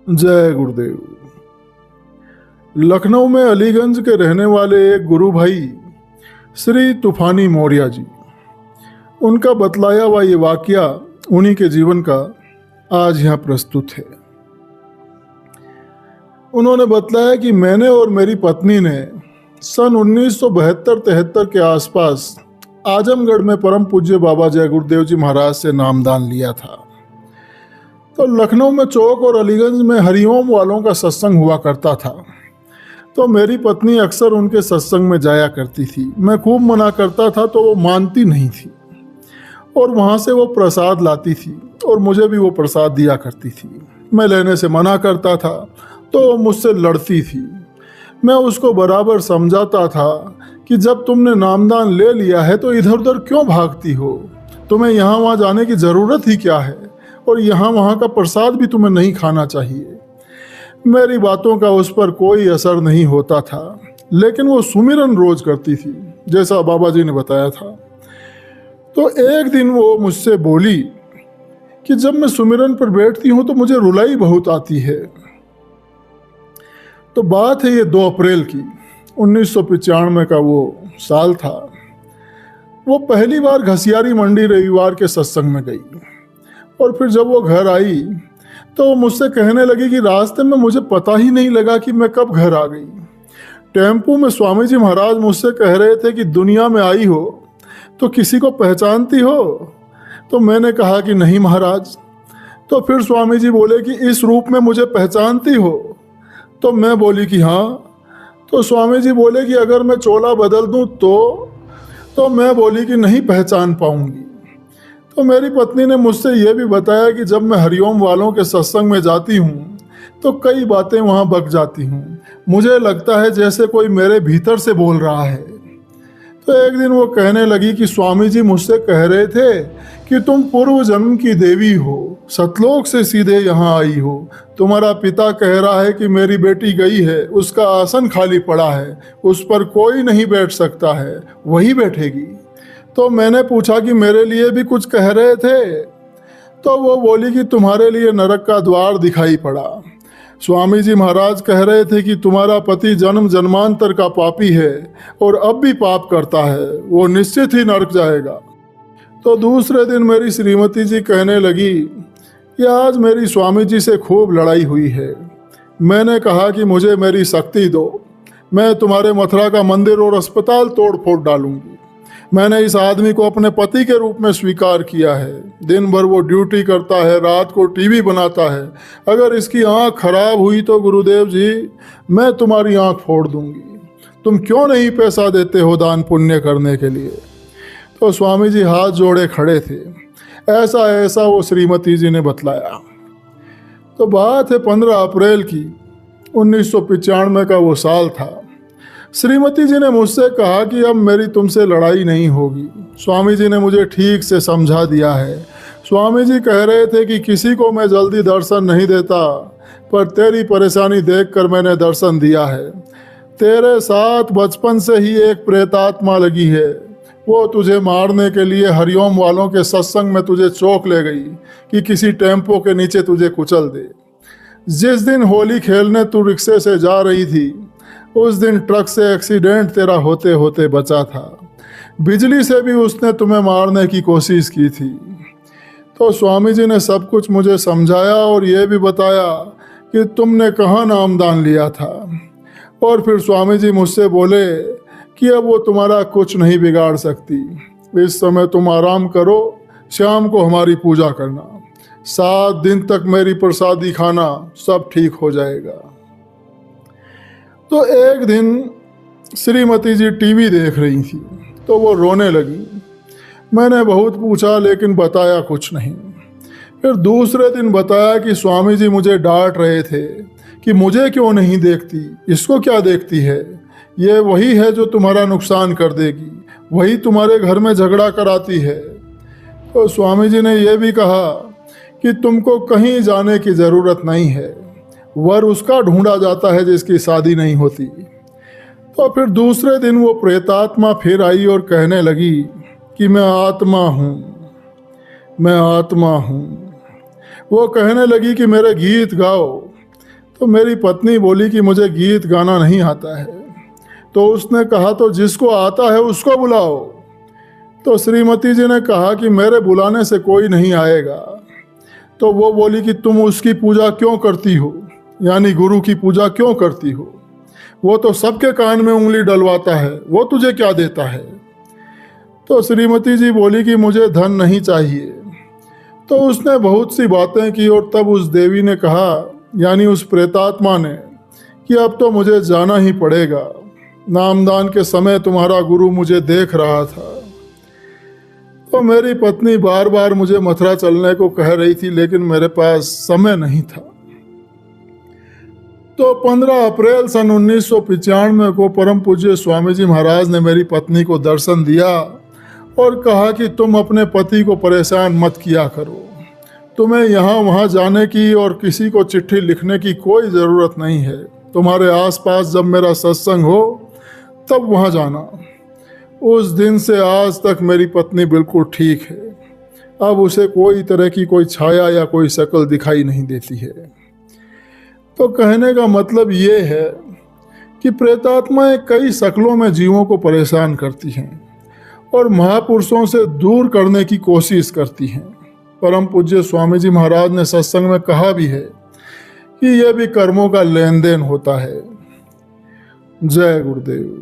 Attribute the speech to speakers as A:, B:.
A: जय गुरुदेव। लखनऊ में अलीगंज के रहने वाले एक गुरु भाई श्री तूफानी मौर्य जी, उनका बतलाया हुआ ये वाकया उन्हीं के जीवन का आज यहाँ प्रस्तुत है। उन्होंने बतलाया कि मैंने और मेरी पत्नी ने सन 1972-73 के आसपास आजमगढ़ में परम पूज्य बाबा जय गुरुदेव जी महाराज से नामदान लिया था। तो लखनऊ में चौक और अलीगंज में हरिओम वालों का सत्संग हुआ करता था। तो मेरी पत्नी अक्सर उनके सत्संग में जाया करती थी। मैं खूब मना करता था तो वो मानती नहीं थी और वहाँ से वो प्रसाद लाती थी और मुझे भी वो प्रसाद दिया करती थी। मैं लेने से मना करता था तो वो मुझसे लड़ती थी। मैं उसको बराबर समझाता था कि जब तुमने नामदान ले लिया है तो इधर उधर क्यों भागती हो, तुम्हें यहाँ वहाँ जाने की ज़रूरत ही क्या है, और यहाँ वहाँ का प्रसाद भी तुम्हें नहीं खाना चाहिए। मेरी बातों का उस पर कोई असर नहीं होता था, लेकिन वो सुमिरन रोज करती थी जैसा बाबा जी ने बताया था। तो एक दिन वो मुझसे बोली कि जब मैं सुमिरन पर बैठती हूँ तो मुझे रुलाई बहुत आती है। तो बात है ये 2 अप्रैल की 1995 का वो साल था। वो पहली बार घसियारी मंडी रविवार के सत्संग में गई और फिर जब वो घर आई तो वो मुझसे कहने लगी कि रास्ते में मुझे पता ही नहीं लगा कि मैं कब घर आ गई। टेम्पू में स्वामी जी महाराज मुझसे कह रहे थे कि दुनिया में आई हो तो किसी को पहचानती हो। तो मैंने कहा कि नहीं महाराज। तो फिर स्वामी जी बोले कि इस रूप में मुझे पहचानती हो। तो मैं बोली कि हाँ। तो स्वामी जी बोले कि अगर मैं चोला बदल दूं तो मैं बोली कि नहीं पहचान पाऊंगी। तो मेरी पत्नी ने मुझसे यह भी बताया कि जब मैं हरिओम वालों के सत्संग में जाती हूँ तो कई बातें वहाँ बक जाती हूँ। मुझे लगता है जैसे कोई मेरे भीतर से बोल रहा है। तो एक दिन वो कहने लगी कि स्वामी जी मुझसे कह रहे थे कि तुम पूर्व जन्म की देवी हो, सतलोक से सीधे यहाँ आई हो। तुम्हारा पिता कह रहा है कि मेरी बेटी गई है, उसका आसन खाली पड़ा है, उस पर कोई नहीं बैठ सकता है, वही बैठेगी। तो मैंने पूछा कि मेरे लिए भी कुछ कह रहे थे। तो वो बोली कि तुम्हारे लिए नरक का द्वार दिखाई पड़ा। स्वामी जी महाराज कह रहे थे कि तुम्हारा पति जन्म जन्मांतर का पापी है और अब भी पाप करता है, वो निश्चित ही नरक जाएगा। तो दूसरे दिन मेरी श्रीमती जी कहने लगी कि आज मेरी स्वामी जी से खूब लड़ाई हुई है। मैंने कहा कि मुझे मेरी शक्ति दो, मैं तुम्हारे मथुरा का मंदिर और अस्पताल तोड़ फोड़ डालूंगी। मैंने इस आदमी को अपने पति के रूप में स्वीकार किया है। दिन भर वो ड्यूटी करता है, रात को टीवी बनाता है। अगर इसकी आंख खराब हुई तो गुरुदेव जी मैं तुम्हारी आंख फोड़ दूंगी। तुम क्यों नहीं पैसा देते हो दान पुण्य करने के लिए। तो स्वामी जी हाथ जोड़े खड़े थे। ऐसा ऐसा वो श्रीमती जी ने बतलाया। तो बात है 15 अप्रैल की 1995 का वो साल था। श्रीमती जी ने मुझसे कहा कि अब मेरी तुमसे लड़ाई नहीं होगी। स्वामी जी ने मुझे ठीक से समझा दिया है। स्वामी जी कह रहे थे कि किसी को मैं जल्दी दर्शन नहीं देता, पर तेरी परेशानी देखकर मैंने दर्शन दिया है। तेरे साथ बचपन से ही एक प्रेतात्मा लगी है, वो तुझे मारने के लिए हरिओम वालों के सत्संग में तुझे चौक ले गई कि किसी टेम्पो के नीचे तुझे कुचल दे। जिस दिन होली खेलने तू रिक्शे से जा रही थी उस दिन ट्रक से एक्सीडेंट तेरा होते होते बचा था। बिजली से भी उसने तुम्हें मारने की कोशिश की थी। तो स्वामी जी ने सब कुछ मुझे समझाया और ये भी बताया कि तुमने कहाँ नामदान लिया था। और फिर स्वामी जी मुझसे बोले कि अब वो तुम्हारा कुछ नहीं बिगाड़ सकती। इस समय तुम आराम करो, शाम को हमारी पूजा करना, 7 दिन तक मेरी प्रसादी खाना, सब ठीक हो जाएगा। तो एक दिन श्रीमती जी टीवी देख रही थी तो वो रोने लगी। मैंने बहुत पूछा लेकिन बताया कुछ नहीं। फिर दूसरे दिन बताया कि स्वामी जी मुझे डांट रहे थे कि मुझे क्यों नहीं देखती, इसको क्या देखती है, ये वही है जो तुम्हारा नुकसान कर देगी, वही तुम्हारे घर में झगड़ा कराती है। तो स्वामी जी ने यह भी कहा कि तुमको कहीं जाने की ज़रूरत नहीं है, वर उसका ढूंढा जाता है जिसकी शादी नहीं होती। तो फिर दूसरे दिन वो प्रेतात्मा फिर आई और कहने लगी कि मैं आत्मा हूँ, मैं आत्मा हूँ। वो कहने लगी कि मेरे गीत गाओ, तो मेरी पत्नी बोली कि मुझे गीत गाना नहीं आता है। तो उसने कहा तो जिसको आता है उसको बुलाओ। तो श्रीमती जी ने कहा कि मेरे बुलाने से कोई नहीं आएगा। तो वो बोली कि तुम उसकी पूजा क्यों करती हो, यानी गुरु की पूजा क्यों करती हो? वो तो सबके कान में उंगली डलवाता है, वो तुझे क्या देता है? तो श्रीमती जी बोली कि मुझे धन नहीं चाहिए। तो उसने बहुत सी बातें की और तब उस देवी ने कहा, यानी उस प्रेतात्मा ने, कि अब तो मुझे जाना ही पड़ेगा। नामदान के समय तुम्हारा गुरु मुझे देख रहा था। तो मेरी पत्नी बार बार मुझे मथुरा चलने को कह रही थी, लेकिन मेरे पास समय नहीं था। तो 15 अप्रैल सन 1995 को परम पूज्य स्वामी जी महाराज ने मेरी पत्नी को दर्शन दिया और कहा कि तुम अपने पति को परेशान मत किया करो। तुम्हें यहाँ वहाँ जाने की और किसी को चिट्ठी लिखने की कोई ज़रूरत नहीं है। तुम्हारे आसपास जब मेरा सत्संग हो तब वहाँ जाना। उस दिन से आज तक मेरी पत्नी बिल्कुल ठीक है। अब उसे कोई तरह की कोई छाया या कोई शक्ल दिखाई नहीं देती है। तो कहने का मतलब ये है कि प्रेतात्माएं कई शक्लों में जीवों को परेशान करती हैं और महापुरुषों से दूर करने की कोशिश करती हैं। परम पूज्य स्वामी जी महाराज ने सत्संग में कहा भी है कि यह भी कर्मों का लेन देन होता है। जय गुरुदेव।